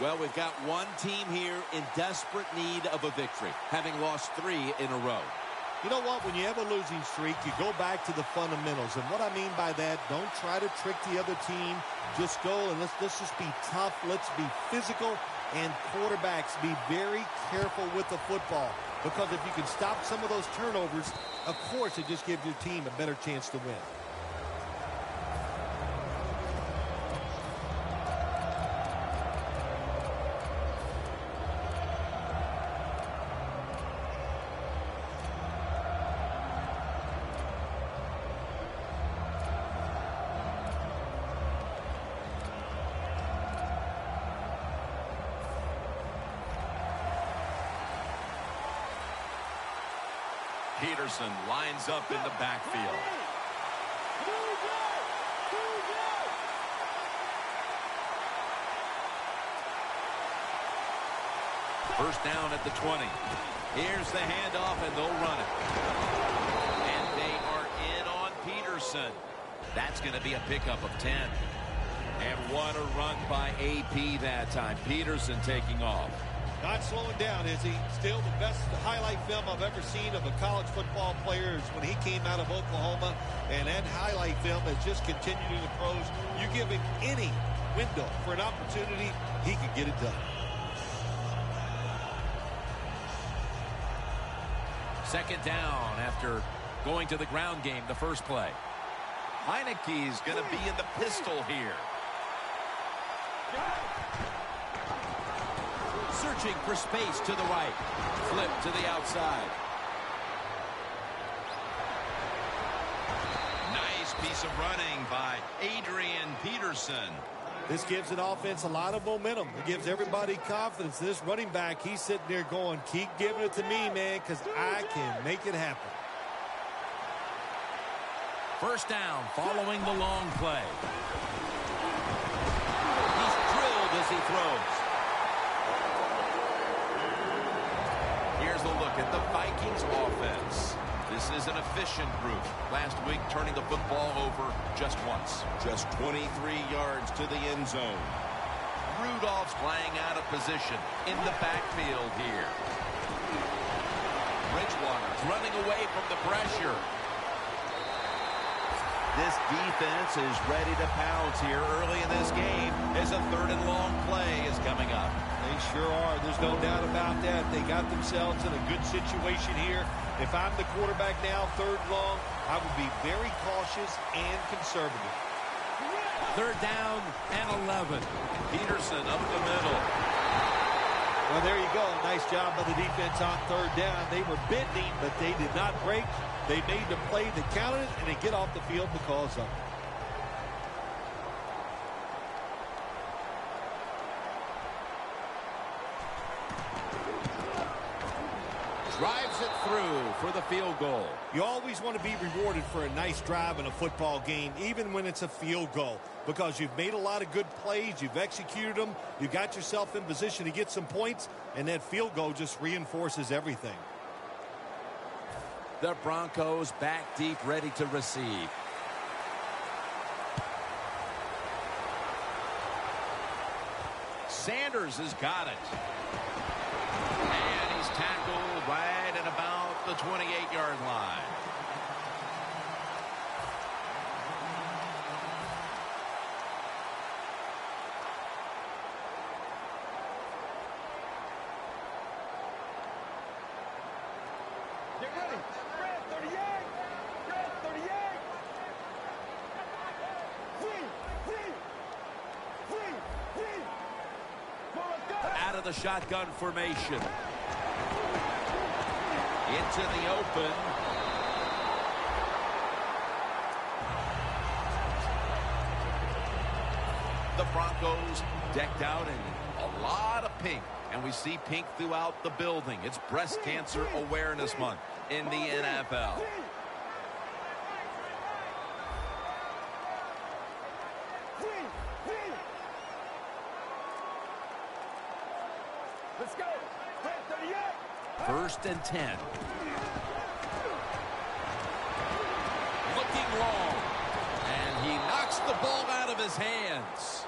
Well, we've got one team here in desperate need of a victory, having lost 3 in a row. You know what? When you have a losing streak, you go back to the fundamentals. And what I mean by that, don't try to trick the other team. Just go and let's just be tough. Let's be physical. And quarterbacks, be very careful with the football. Because if you can stop some of those turnovers, of course, it just gives your team a better chance to win. Peterson lines up in the backfield. First down at the 20. Here's the handoff, and they'll run it. And they are in on Peterson. That's going to be a pickup of 10. And what a run by AP that time. Peterson taking off. Not slowing down, is he? Still the best highlight film I've ever seen of a college football player is when he came out of Oklahoma, and that highlight film has just continued in the pros. You give him any window for an opportunity, he can get it done. Second down after going to the ground game the first play. Heineke's going to be in the pistol here. Searching for space to the right. Flip to the outside. Nice piece of running by Adrian Peterson. This gives an offense a lot of momentum. It gives everybody confidence. This running back, he's sitting there going, keep giving it to me, man, because I can make it happen. First down following the long play. He's drilled as he throws. Here's a look at the Vikings offense. This is an efficient group. Last week, turning the football over just once. Just 23 yards to the end zone. Rudolph's flying out of position in the backfield here. Bridgewater's running away from the pressure. This defense is ready to pounce here early in this game as a third and long play is coming up. They sure are. There's no doubt about that. They got themselves in a good situation here. If I'm the quarterback now, third long, I would be very cautious and conservative. Third down and 11. Peterson up the middle. Well, there you go. Nice job by the defense on third down. They were bending, but they did not break. They made the play that counted, and they get off the field because of it. Drives it through for the field goal. You always want to be rewarded for a nice drive in a football game, even when it's a field goal, because you've made a lot of good plays, you've executed them, you got yourself in position to get some points, and that field goal just reinforces everything. The Broncos back deep, ready to receive. Sanders has got it. And he's tackled right at about the 28-yard line. Get ready. Red 38. Red 38. Out of the shotgun formation. Into the open. The Broncos decked out in a lot of pink. And we see pink throughout the building. It's Breast Cancer Awareness Month in the NFL. Let's go. Red 38. First and 10. Looking long. And he knocks the ball out of his hands.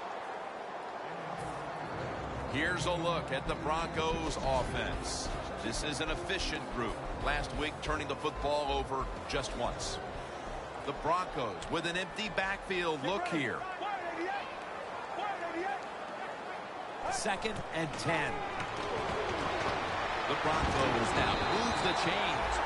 Here's a look at the Broncos offense. This is an efficient group. Last week turning the football over just once. The Broncos with an empty backfield look here. 2nd and 10. The Broncos now move the chains.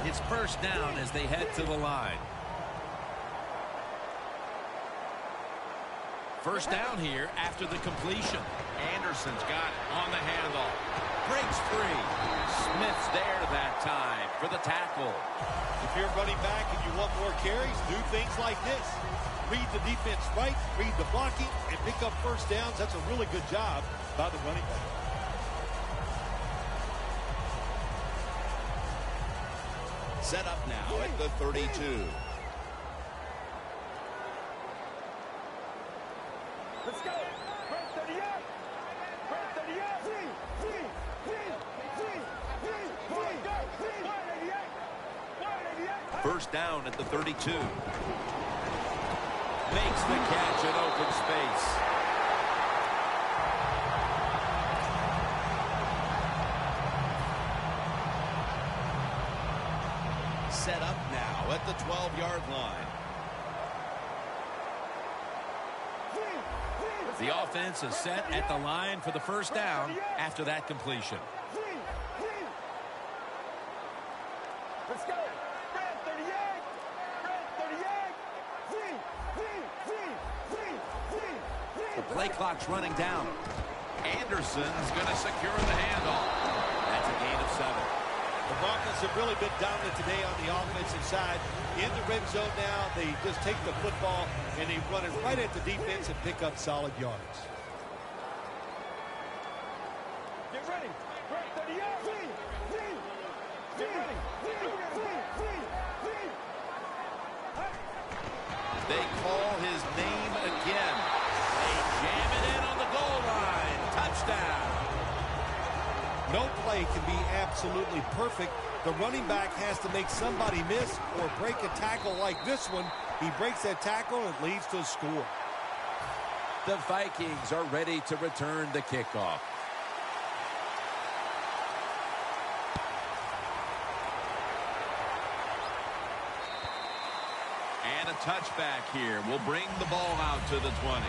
It's 1st down as they head to the line. 1st down here after the completion. Anderson's got it on the handoff. Breaks free. Smith's there that time for the tackle. If you're running back and you want more carries, do things like this. Read the defense right, read the blocking, and pick up 1st downs. That's a really good job by the running back. Set up now at the 32. Let's go. Red 38. Red 38. 1st down at the 32. Makes the catch in open space. Set up now at the 12-yard line. The offense is set at the line for the 1st down after that completion. Let's go. Red 38. The play clock's running down. Anderson's going to secure the handoff. That's a gain of 7. The Broncos have really been dominant today on the offensive side. In the red zone now, they just take the football and they run it right at the defense and pick up solid yards. Get ready. Red 38. Get ready. They call his name again. They jam it in on the goal line. Touchdown. No play can be absolutely perfect. The running back has to make somebody miss or break a tackle like this one. He breaks that tackle and it leads to a score. The Vikings are ready to return the kickoff. And a touchback here will bring the ball out to the 20.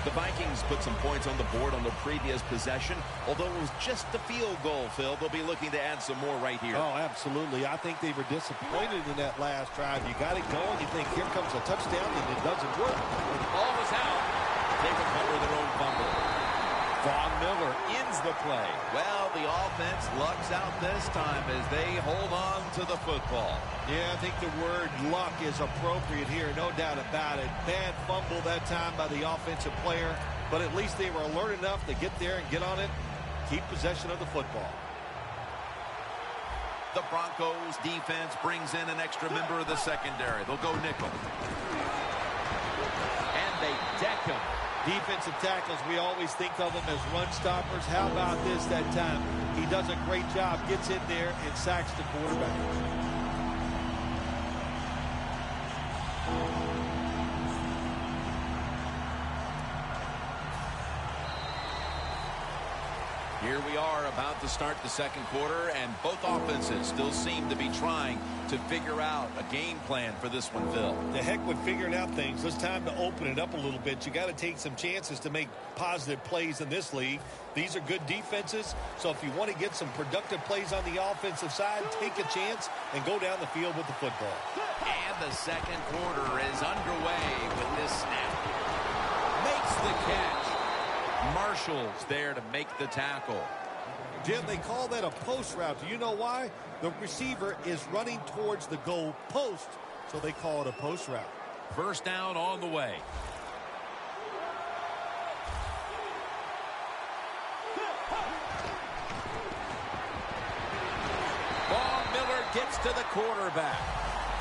The Vikings put some points on the board on their previous possession. Although it was just a field goal, Phil, they'll be looking to add some more right here. Oh, absolutely. I think they were disappointed in that last drive. You got it going. You think here comes a touchdown, and it doesn't work. The ball is out. They recover their own fumble. Von Miller ends the play. Well, the offense lucks out this time as they hold on to the football. Yeah, I think the word luck is appropriate here, no doubt about it. Bad fumble that time by the offensive player, but at least they were alert enough to get there and get on it, keep possession of the football. The Broncos defense brings in an extra member of the secondary. They'll go nickel. And they deck him. Defensive tackles, we always think of them as run stoppers. How about this that time? He does a great job, gets in there, and sacks the quarterback. Here we are about to start the 2nd quarter, and both offenses still seem to be trying to figure out a game plan for this one, Phil. The heck with figuring out things. It's time to open it up a little bit. You got to take some chances to make positive plays in this league. These are good defenses, so if you want to get some productive plays on the offensive side, take a chance and go down the field with the football. And the 2nd quarter is underway with this snap. Makes the catch. Marshall's there to make the tackle. Jim, they call that a post route. Do you know why? The receiver is running towards the goal post, so they call it a post route. 1st down on the way. Von Miller gets to the quarterback.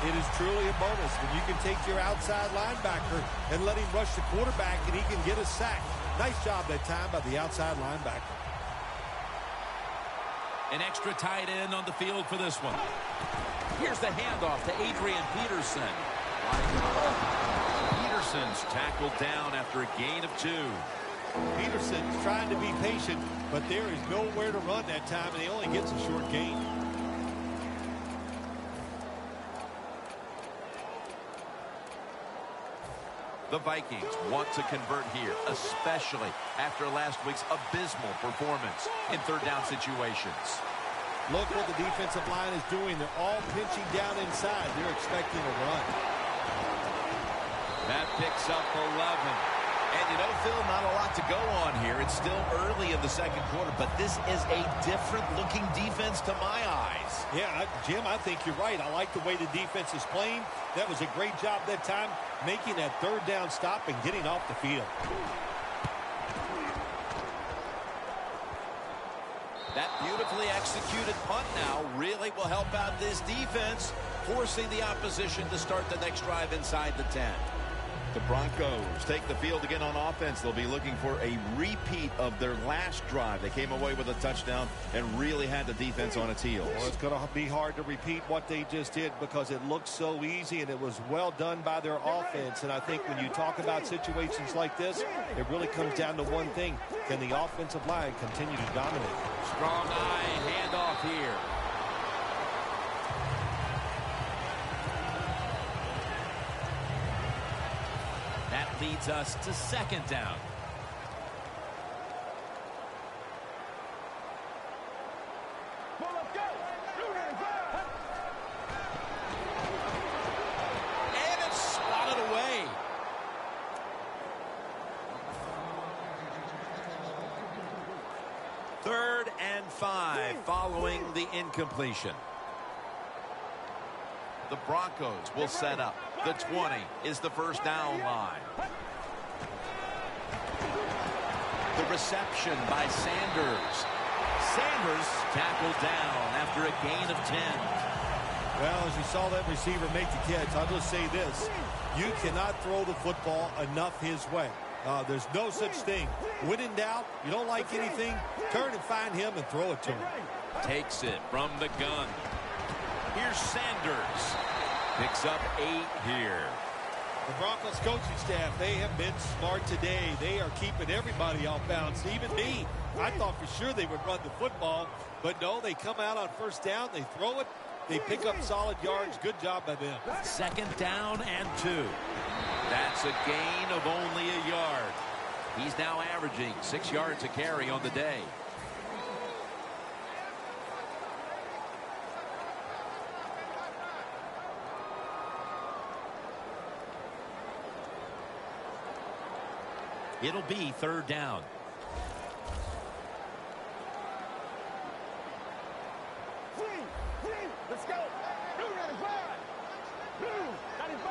It is truly a bonus when you can take your outside linebacker and let him rush the quarterback and he can get a sack. Nice job that time by the outside linebacker. An extra tight end on the field for this one. Here's the handoff to Adrian Peterson. Peterson's tackled down after a gain of 2. Peterson's trying to be patient, but there is nowhere to run that time, and he only gets a short gain. The Vikings want to convert here, especially after last week's abysmal performance in third down situations. Look what the defensive line is doing. They're all pinching down inside. They're expecting a run. That picks up 11. And you know, Phil, not a lot to go on here. It's still early in the second quarter, but this is a different-looking defense to my eyes. Yeah, Jim, I think you're right. I like the way the defense is playing. That was a great job that time, making that third down stop and getting off the field. That beautifully executed punt now really will help out this defense, forcing the opposition to start the next drive inside the 10. The Broncos take the field again on offense. They'll be looking for a repeat of their last drive. They came away with a touchdown and really had the defense on its heels. Well, it's going to be hard to repeat what they just did because it looked so easy and it was well done by their offense. And I think when you talk about situations like this, it really comes down to one thing. Can the offensive line continue to dominate? Strong eye handoff here. That leads us to second down. And it's swatted away. Third and 5 following the incompletion. The Broncos will set up. The 20 is the first down line. The reception by Sanders. Sanders tackled down after a gain of 10. Well, as you saw that receiver make the catch, I'll just say this. You cannot throw the football enough his way. There's no such thing. When in doubt, you don't like anything, turn and find him and throw it to him. Takes it from the gun. Here's Sanders. Picks up 8 here. The Broncos coaching staff, they have been smart today. They are keeping everybody off bounds, even me. I thought for sure they would run the football, but no, they come out on first down, they throw it, they pick up solid yards. Good job by them. Second down and 2. That's a gain of only a yard. He's now averaging 6 yards a carry on the day. It'll be third down. Let's go. Blue 95. Blue 95.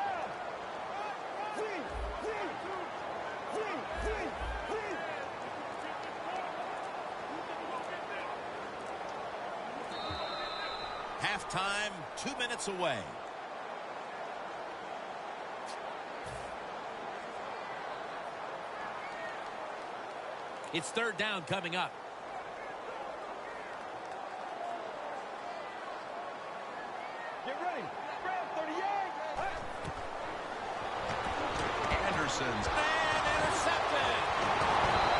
Halftime, 2 minutes away. It's third down coming up. Get ready. Grab 38. Anderson's and intercepted.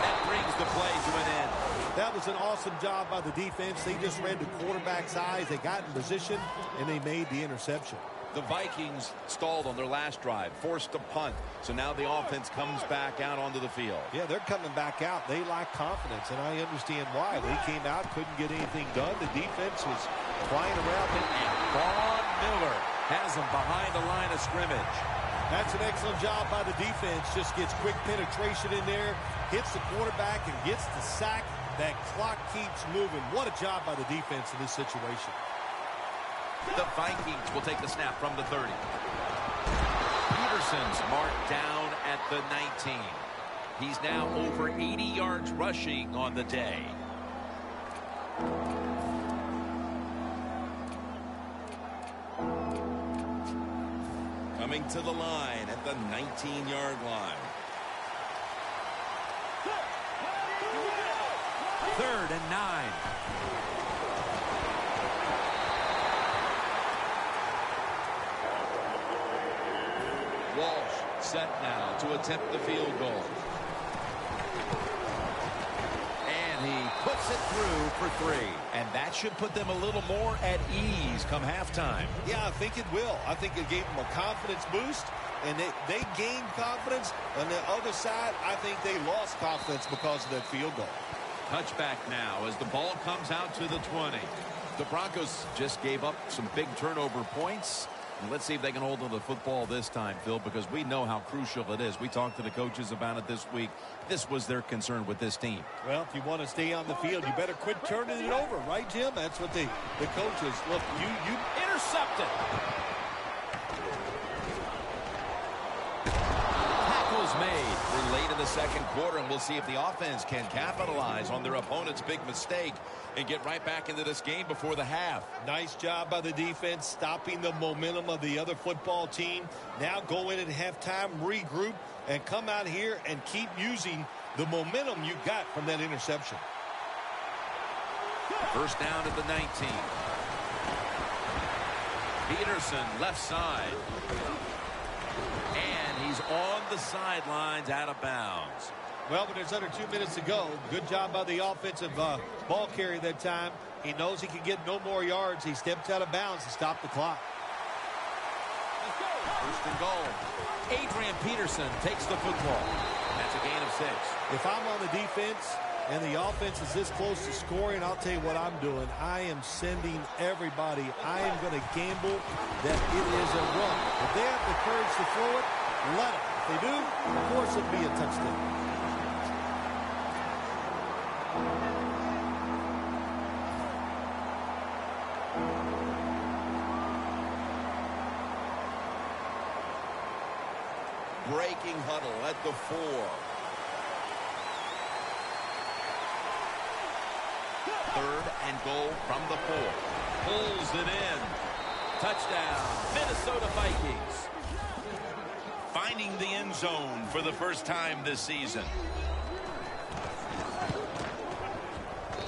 That brings the play to an end. That was an awesome job by the defense. They just read the quarterback's eyes. They got in position, and they made the interception. The Vikings stalled on their last drive, forced a punt. So now the offense comes back out onto the field. Yeah, they're coming back out. They lack confidence, and I understand why. They came out, couldn't get anything done. The defense was flying around. And Von Miller has them behind the line of scrimmage. That's an excellent job by the defense. Just gets quick penetration in there, hits the quarterback, and gets the sack. That clock keeps moving. What a job by the defense in this situation. The Vikings will take the snap from the 30. Peterson's marked down at the 19. He's now over 80 yards rushing on the day. Coming to the line at the 19-yard line. Third and 9. Walsh set now to attempt the field goal. And he puts it through for 3. And that should put them a little more at ease come halftime. Yeah, I think it will. I think it gave them a confidence boost, and they gained confidence. On the other side, I think they lost confidence because of that field goal. Touchback now as the ball comes out to the 20. The Broncos just gave up some big turnover points. And let's see if they can hold on to the football this time, Phil, because we know how crucial it is. We talked to the coaches about it this week. This was their concern with this team. Well, if you want to stay on the field, you better quit turning it over, right, Jim? That's what the coaches, look, you intercepted. Tackles made. We're late in the second quarter, and we'll see if the offense can capitalize on their opponent's big mistake and get right back into this game before the half. Nice job by the defense, stopping the momentum of the other football team. Now go in at halftime, regroup, and come out here and keep using the momentum you got from that interception. First down at the 19. Peterson, left side. And he's on the sidelines, out of bounds. Well, but there's under 2 minutes to go. Good job by the offensive ball carrier that time. He knows he can get no more yards. He steps out of bounds to stop the clock. First and goal. Adrian Peterson takes the football. That's a gain of 6. If I'm on the defense and the offense is this close to scoring, I'll tell you what I'm doing. I am sending everybody. I am going to gamble that it is a run. If they have the courage to throw it, let them. If they do, of course it'll be a touchdown. Breaking huddle at the 4. Third and goal from the 4. Pulls it in. Touchdown, Minnesota Vikings. Finding the end zone for the first time this season.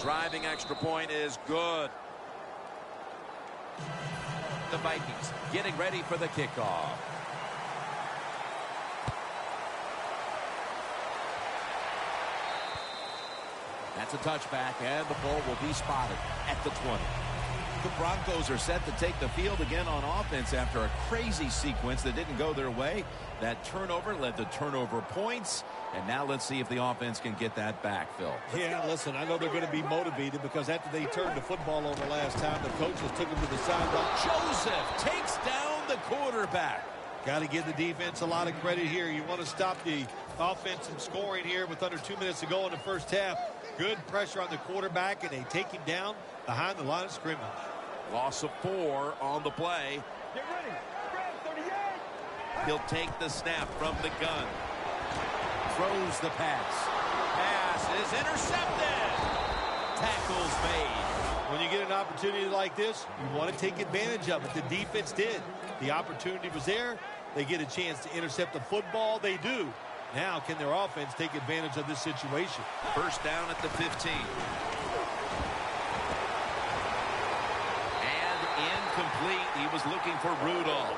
Driving extra point is good. The Vikings getting ready for the kickoff. That's a touchback, and the ball will be spotted at the 20. The Broncos are set to take the field again on offense after a crazy sequence that didn't go their way. That turnover led to turnover points, and now let's see if the offense can get that back, Phil. Yeah, listen, I know they're going to be motivated because after they turned the football over last time, the coaches took them to the sideline. Joseph takes down the quarterback. Got to give the defense a lot of credit here. You want to stop the offense from scoring here with under 2 minutes to go in the first half. Good pressure on the quarterback, and they take him down behind the line of scrimmage. Loss of 4 on the play. Get ready. Spread 38. He'll take the snap from the gun. Throws the pass. Pass is intercepted. Tackles made. When you get an opportunity like this, you want to take advantage of it. The defense did. The opportunity was there. They get a chance to intercept the football. They do. Now, can their offense take advantage of this situation? First down at the 15. And incomplete. He was looking for Rudolph.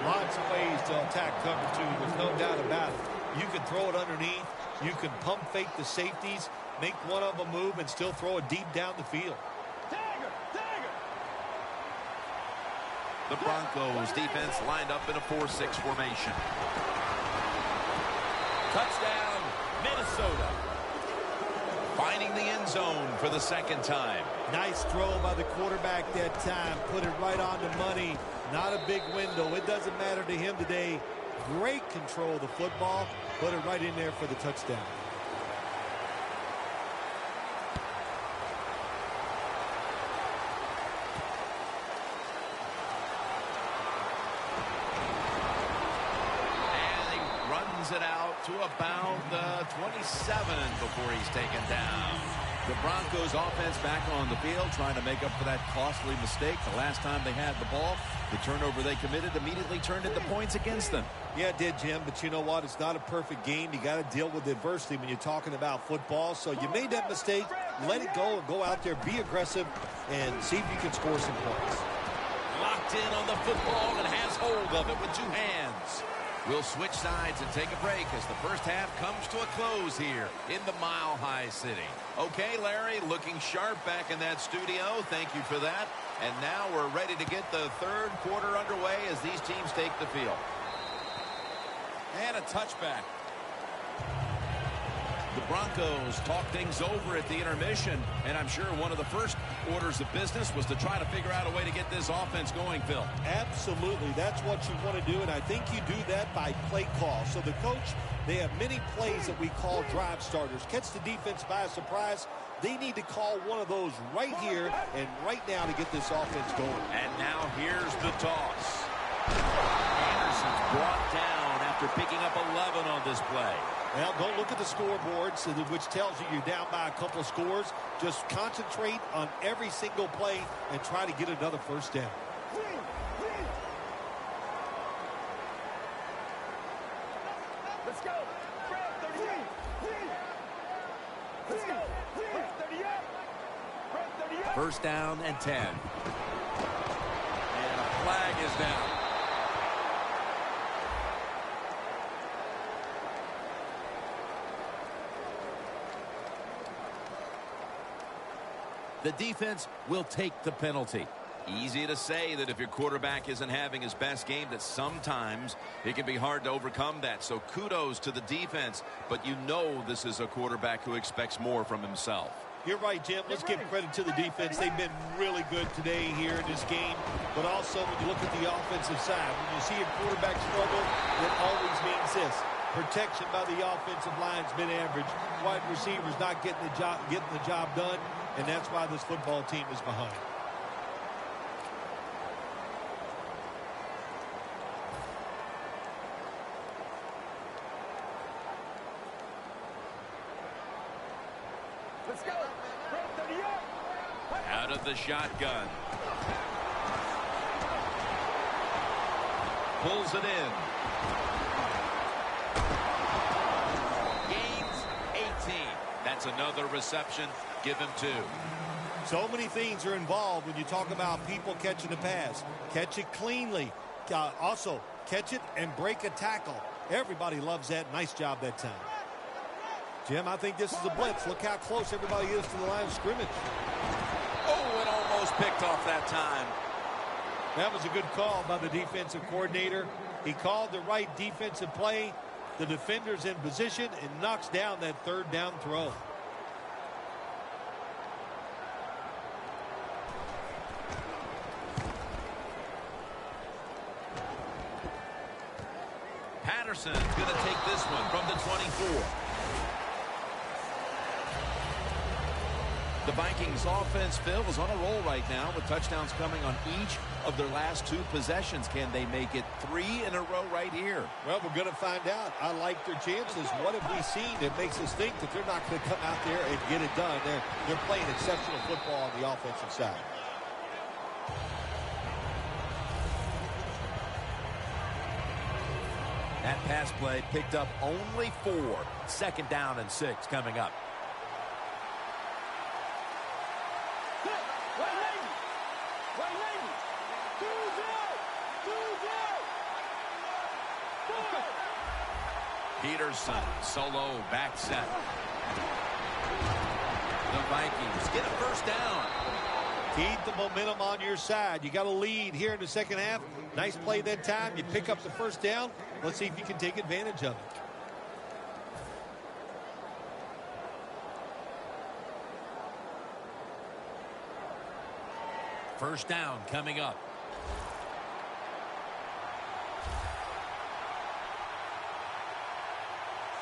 Lots of ways to attack cover 2. There's no doubt about it. You can throw it underneath. You can pump fake the safeties, make one of them move, and still throw it deep down the field. The Broncos defense lined up in a 4-6 formation. Touchdown, Minnesota. Finding the end zone for the second time. Nice throw by the quarterback that time. Put it right on the money. Not a big window. It doesn't matter to him today. Great control of the football. Put it right in there for the touchdown. It out to about the 27 before he's taken down. The Broncos offense back on the field trying to make up for that costly mistake. The last time they had the ball, the turnover they committed immediately turned into points against them. Yeah, it did, Jim, but you know what? It's not a perfect game. You got to deal with adversity when you're talking about football. So you made that mistake, let it go, and go out there, be aggressive, and see if you can score some points. Locked in on the football and has hold of it with two hands. We'll switch sides and take a break as the first half comes to a close here in the Mile High City. Okay, Larry, looking sharp back in that studio. Thank you for that. And now we're ready to get the third quarter underway as these teams take the field. And a touchback. The Broncos talk things over at the intermission, and I'm sure one of the first orders of business was to try to figure out a way to get this offense going, Phil. Absolutely. That's what you want to do, and I think you do that by play call. So the coach, they have many plays that we call drive starters. Catch the defense by surprise. They need to call one of those right here and right now to get this offense going. And now here's the toss. Anderson's brought down after picking up 11 on this play. Well, don't look at the scoreboard, which tells you you're down by a couple of scores. Just concentrate on every single play and try to get another first down. Let's go. Brad, 38. Let's go. Brad, 38. Brad, 38. First down and 10. And a flag is down. The defense will take the penalty. Easy to say that if your quarterback isn't having his best game, that sometimes it can be hard to overcome that. So kudos to the defense, but you know this is a quarterback who expects more from himself. You're right, Jim. Let's give credit to the defense. They've been really good today here in this game. But also, when you look at the offensive side, when you see a quarterback struggle, it always means this. Protection by the offensive line's been average. Wide receivers not getting the job done. And that's why this football team is behind. Let's go. Brad, 38. Out of the shotgun. Pulls it in. Gains 18. That's another reception. Give him 2. So many things are involved when you talk about people catching the pass. Catch it cleanly. Also, catch it and break a tackle. Everybody loves that. Nice job that time. Jim, I think this is a blitz. Look how close everybody is to the line of scrimmage. Oh, it almost picked off that time. That was a good call by the defensive coordinator. He called the right defensive play. The defender's in position and knocks down that third down throw. Patterson's going to take this one from the 24. The Vikings offense, Phil, is on a roll right now with touchdowns coming on each of their last 2 possessions. Can they make it 3 in a row right here? Well, we're going to find out. I like their chances. What have we seen that makes us think that they're not going to come out there and get it done? They're playing exceptional football on the offensive side. That pass play picked up only 4. 2nd down and 6 coming up. Peterson, solo back set. The Vikings get a first down. Keep the momentum on your side. You got a lead here in the second half. Nice play that time. You pick up the first down. Let's see if you can take advantage of it. First down coming up.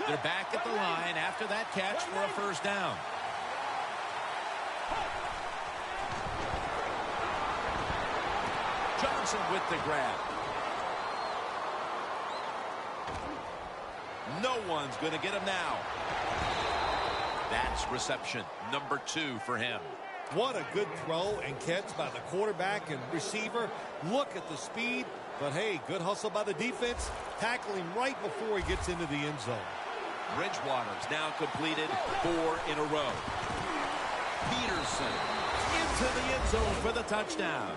They're back at the line after that catch for a first down. Johnson with the grab. No one's going to get him now. That's reception number 2 for him. What a good throw and catch by the quarterback and receiver. Look at the speed. But, hey, good hustle by the defense. Tackling right before he gets into the end zone. Bridgewater's now completed 4 in a row. Peterson into the end zone for the touchdown.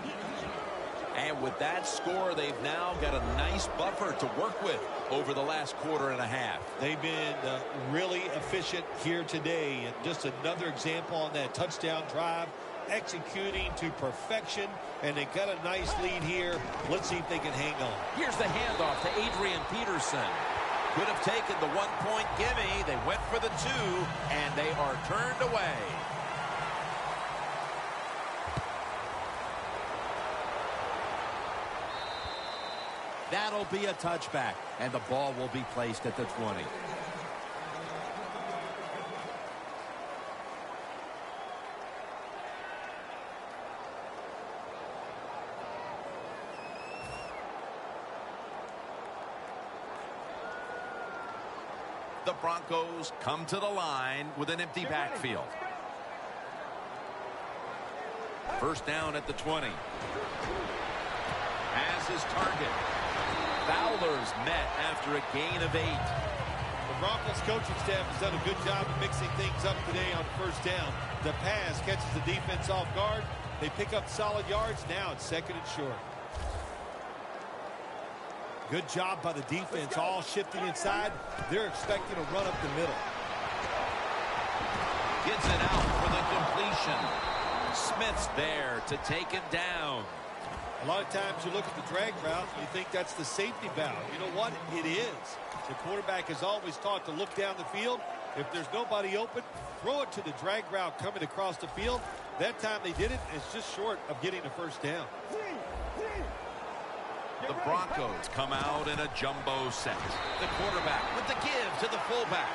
And with that score, they've now got a nice buffer to work with over the last quarter and a half. They've been really efficient here today. And just another example on that touchdown drive, executing to perfection. And they got a nice lead here. Let's see if they can hang on. Here's the handoff to Adrian Peterson. Could have taken the 1-point gimme. They went for the 2, and they are turned away. That'll be a touchback, and the ball will be placed at the 20. The Broncos come to the line with an empty backfield. First down at the 20. Has his target. Fowler's met after a gain of 8. The Broncos coaching staff has done a good job of mixing things up today on first down. The pass catches the defense off guard. They pick up solid yards. Now it's 2nd and short. Good job by the defense, all shifting inside. They're expecting a run up the middle. Gets it out for the completion. Smith's there to take him down. A lot of times you look at the drag route and you think that's the safety valve. You know what? It is. The quarterback is always taught to look down the field. If there's nobody open, throw it to the drag route coming across the field. That time they did it, and it's just short of getting a first down. The Broncos come out in a jumbo set. The quarterback with the give to the fullback.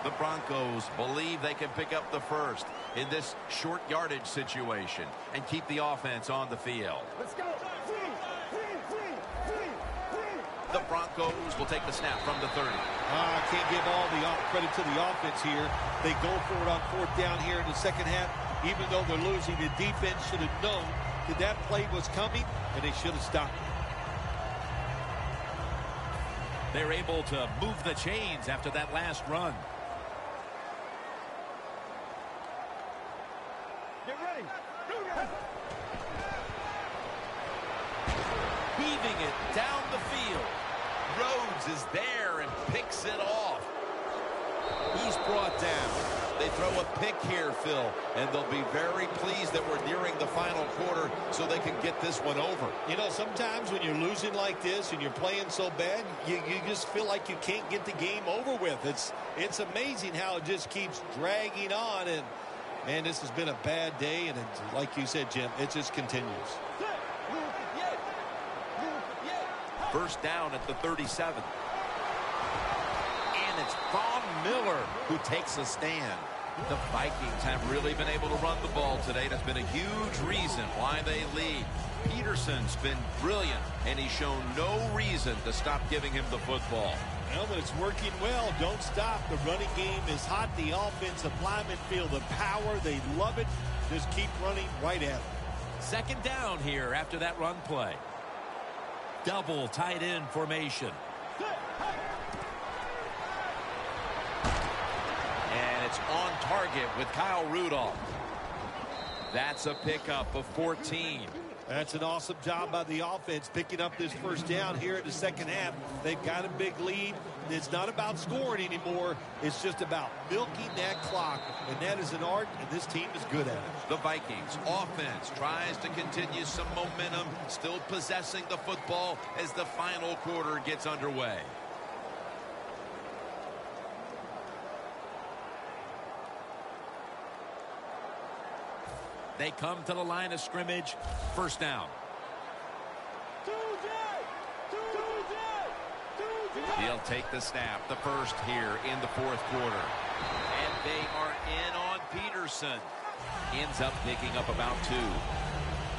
The Broncos believe they can pick up the first in this short yardage situation and keep the offense on the field. Let's go. The Broncos will take the snap from the 30. I can't give all the credit to the offense here. They go for it on 4th down here in the second half. Even though they're losing, the defense should have known that that play was coming, and they should have stopped it. They're able to move the chains after that last run. Get ready. Heaving it down the field. Rhodes is there and picks it off. He's brought down. They throw a pick here, Phil, and they'll be very pleased that we're nearing the final quarter so they can get this one over. You know, sometimes when you're losing like this and you're playing so bad, you just feel like you can't get the game over with. It's amazing how it just keeps dragging on, and this has been a bad day, and like you said, Jim, it just continues. First down at the 37. And it's Von Miller who takes a stand. The Vikings have really been able to run the ball today. That's been a huge reason why they lead. Peterson's been brilliant, and he's shown no reason to stop giving him the football. Well, when it's working well, don't stop. The running game is hot. The offensive linemen feel the power. They love it. Just keep running right at it. Second down here after that run play. Double tight end formation. And it's on target with Kyle Rudolph. That's a pickup of 14. That's an awesome job by the offense picking up this first down here in the second half. They've got a big lead. It's not about scoring anymore. It's just about milking that clock. And that is an art, and this team is good at it. The Vikings offense tries to continue some momentum, still possessing the football as the final quarter gets underway. They come to the line of scrimmage. First down. He'll take the snap, the first here in the fourth quarter. And they are in on Peterson. Ends up picking up about 2.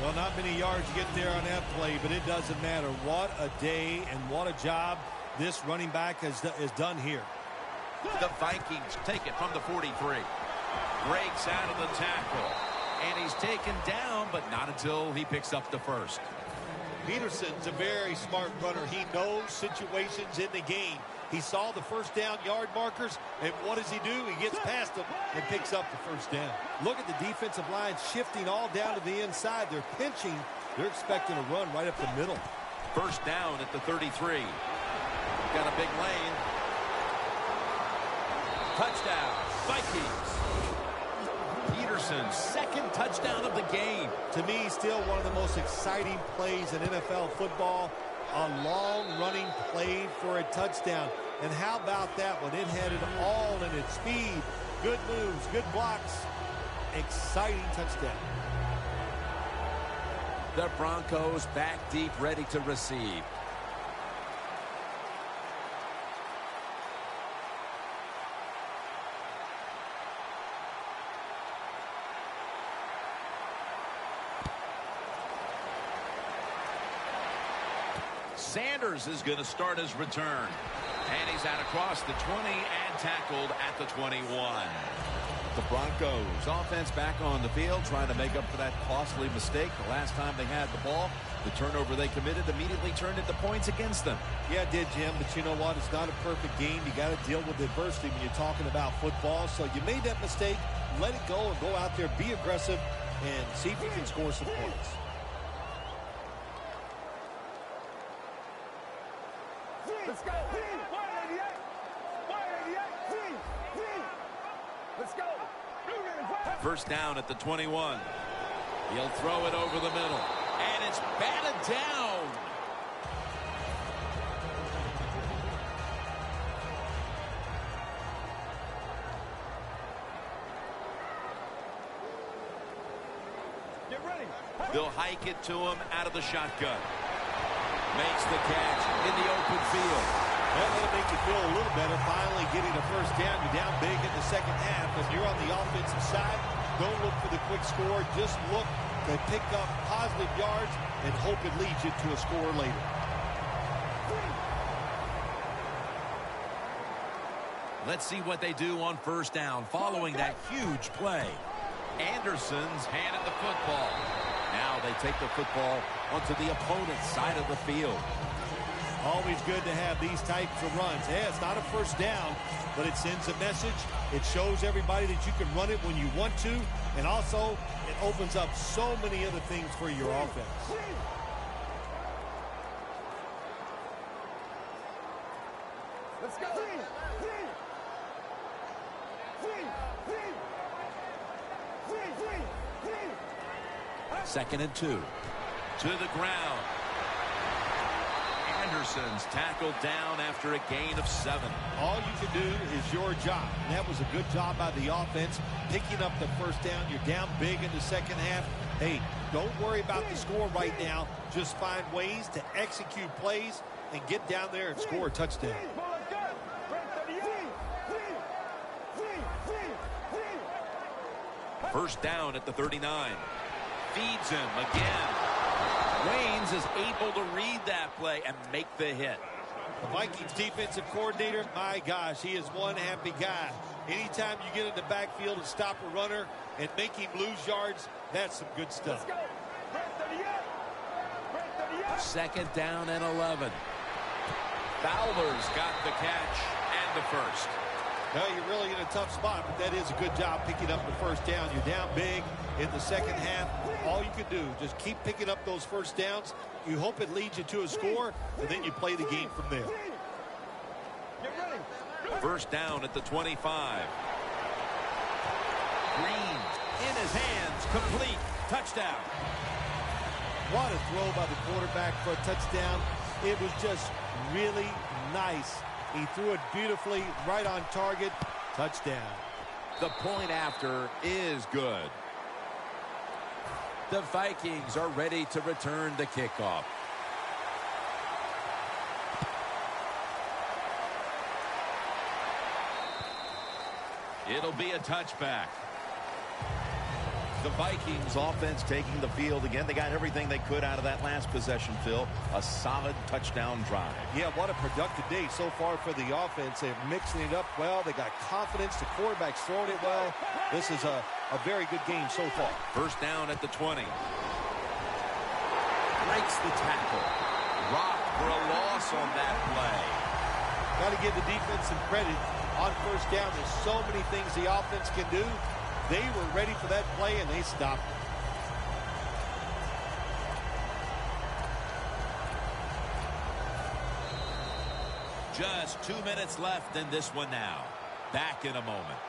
Well, not many yards to get there on that play, but it doesn't matter. What a day and what a job this running back has done here. The Vikings take it from the 43. Breaks out of the tackle. And he's taken down, but not until he picks up the first. Peterson's a very smart runner. He knows situations in the game. He saw the first down yard markers, and what does he do? He gets past them and picks up the first down. Look at the defensive line shifting all down to the inside. They're pinching. They're expecting a run right up the middle. First down at the 33. Got a big lane. Touchdown, Vikings. Peterson's second touchdown of the game. To me, still one of the most exciting plays in NFL football. A long-running play for a touchdown. And how about that one? It had it all in its speed. Good moves, good blocks. Exciting touchdown. The Broncos back deep, ready to receive. Sanders is going to start his return. And he's out across the 20 and tackled at the 21. The Broncos offense back on the field, trying to make up for that costly mistake the last time they had the ball. The turnover they committed immediately turned into points against them. Yeah, it did, Jim, but you know what? It's not a perfect game. You got to deal with adversity when you're talking about football. So you made that mistake, let it go, and go out there, be aggressive, and see if you can score some points. Let's go. 188. 188. Let's go. First down at the 21. He'll throw it over the middle. And it's batted down. Get ready. They'll hike it to him out of the shotgun. Makes the catch in the open field. Well, that'll make you feel a little better. Finally getting a first down. You're down big in the second half. If you're on the offensive side, don't look for the quick score. Just look to pick up positive yards and hope it leads you to a score later. Let's see what they do on first down following that huge play. Anderson's handed the football. Now they take the football onto the opponent's side of the field. Always good to have these types of runs. Yeah, it's not a first down, but it sends a message. It shows everybody that you can run it when you want to, and also it opens up so many other things for your offense. Let's go. Second and 2. To the ground. Anderson's tackled down after a gain of 7. All you can do is your job. And that was a good job by the offense, picking up the first down. You're down big in the second half. Hey, don't worry about the score right now. Just find ways to execute plays and get down there and score a touchdown. First down at the 39. Feeds him again. Waynes is able to read that play and make the hit. The Vikings defensive coordinator, my gosh, he is one happy guy. Anytime you get in the backfield and stop a runner and make him lose yards, that's some good stuff. Second down and 11. Fowler's got the catch and the first. Well, you're really in a tough spot, but that is a good job picking up the first down. You're down big in the second half. All you can do, just keep picking up those first downs. You hope it leads you to a score, and then you play the game from there. First down at the 25. Green in his hands, complete, touchdown. What a throw by the quarterback for a touchdown. It was just really nice. He threw it beautifully, right on target. Touchdown. The point after is good. The Vikings are ready to return the kickoff. It'll be a touchback. The Vikings offense taking the field again. They got everything they could out of that last possession, Phil. A solid touchdown drive. Yeah, what a productive day so far for the offense. They're mixing it up well. They got confidence. The quarterback's throwing it well. This is a very good game so far. First down at the 20. breaks the tackle. Rocked for a loss on that play. Got to give the defense some credit. On first down, there's so many things the offense can do. They were ready for that play, and they stopped it. Just 2 minutes left in this one now. Back in a moment.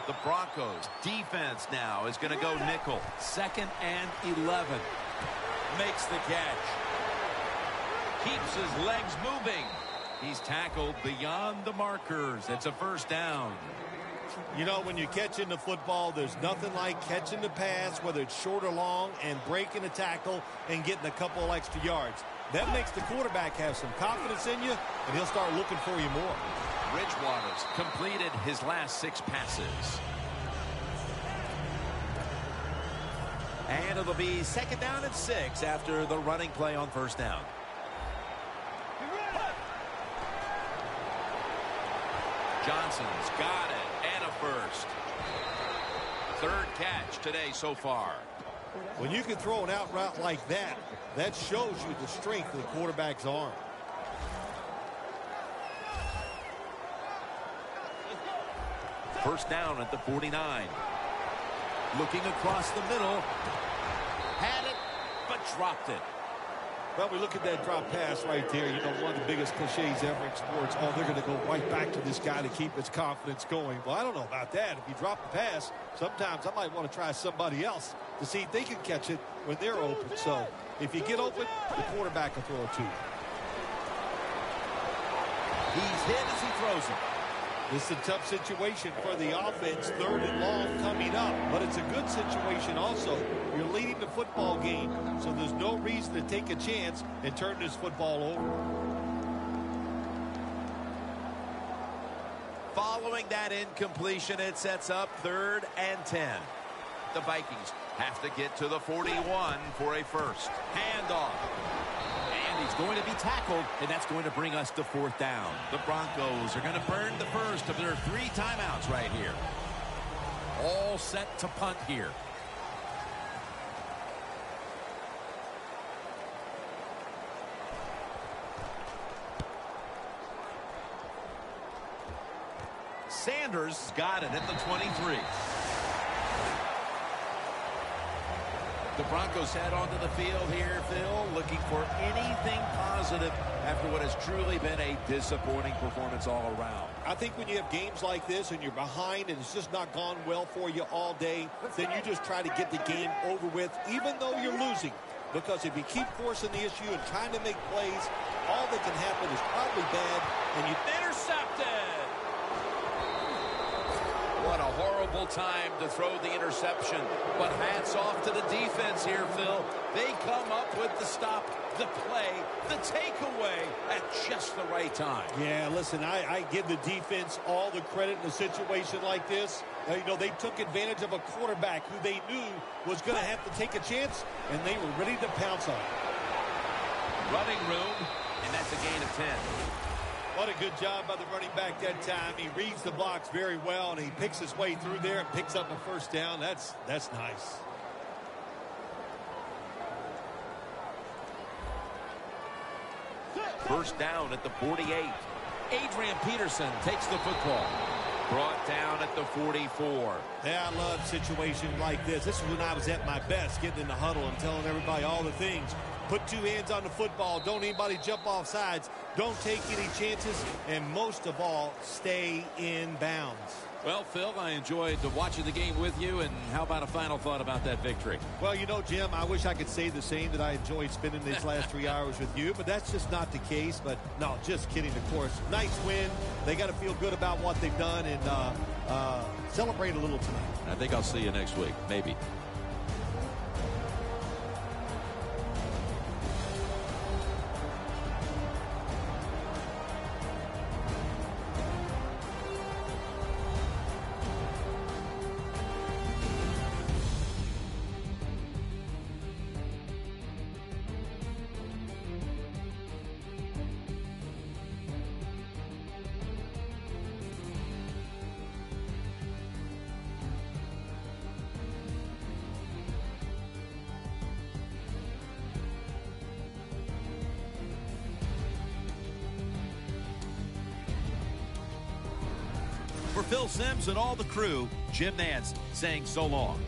The Broncos defense now is going to go nickel. 2nd and 11. Makes the catch. Keeps his legs moving. He's tackled beyond the markers. It's a first down. You know, when you're catching the football, there's nothing like catching the pass, whether it's short or long, and breaking a tackle and getting a couple extra yards. That makes the quarterback have some confidence in you, and he'll start looking for you more. Bridgewater's completed his last 6 passes. And it'll be 2nd down and 6 after the running play on first down. Johnson's got it. And a first. 3rd catch today so far. When you can throw an out route like that, that shows you the strength of the quarterback's arm. First down at the 49. Looking across the middle. Had it, but dropped it. Well, we look at that drop pass right there. You know, one of the biggest cliches ever in sports. Oh, they're going to go right back to this guy to keep his confidence going. Well, I don't know about that. If you drop the pass, sometimes I might want to try somebody else to see if they can catch it when they're open. So if you get open, the quarterback will throw it to you. He's hit as he throws it. This is a tough situation for the offense. 3rd and long coming up. But it's a good situation also. You're leading the football game, so there's no reason to take a chance and turn this football over. Following that incompletion, it sets up 3rd and 10. The Vikings have to get to the 41 for a first. Handoff. And he's going to be tackled, and that's going to bring us to 4th down. The Broncos are going to burn the first of their 3 timeouts right here. All set to punt here. Sanders got it at the 23. The Broncos head onto the field here, Phil, looking for anything positive after what has truly been a disappointing performance all around. I think when you have games like this and you're behind and it's just not gone well for you all day, then you just try to get the game over with, even though you're losing. Because if you keep forcing the issue and trying to make plays, all that can happen is probably bad, and you Intercepted! What a horrible time to throw the interception. But hats off to the defense here, Phil. They come up with the stop, the play, the takeaway at just the right time. Yeah, listen, I give the defense all the credit in a situation like this. You know, they took advantage of a quarterback who they knew was going to have to take a chance, and they were ready to pounce on it. Running room, and that's a gain of 10. What a good job by the running back that time. He reads the blocks very well, and he picks his way through there and picks up a first down. That's nice. First down at the 48. Adrian Peterson takes the football. Brought down at the 44. Yeah, I love situations like this. This is when I was at my best, getting in the huddle and telling everybody all the things. Put 2 hands on the football. Don't anybody jump off sides. Don't take any chances. And most of all, stay in bounds. Well, Phil, I enjoyed watching the game with you. And how about a final thought about that victory? Well, you know, Jim, I wish I could say the same, that I enjoyed spending these last 3 hours with you. But that's just not the case. But, no, just kidding, of course. Nice win. They got to feel good about what they've done and celebrate a little tonight. I think I'll see you next week. Maybe. For Phil Simms and all the crew, Jim Nance saying so long.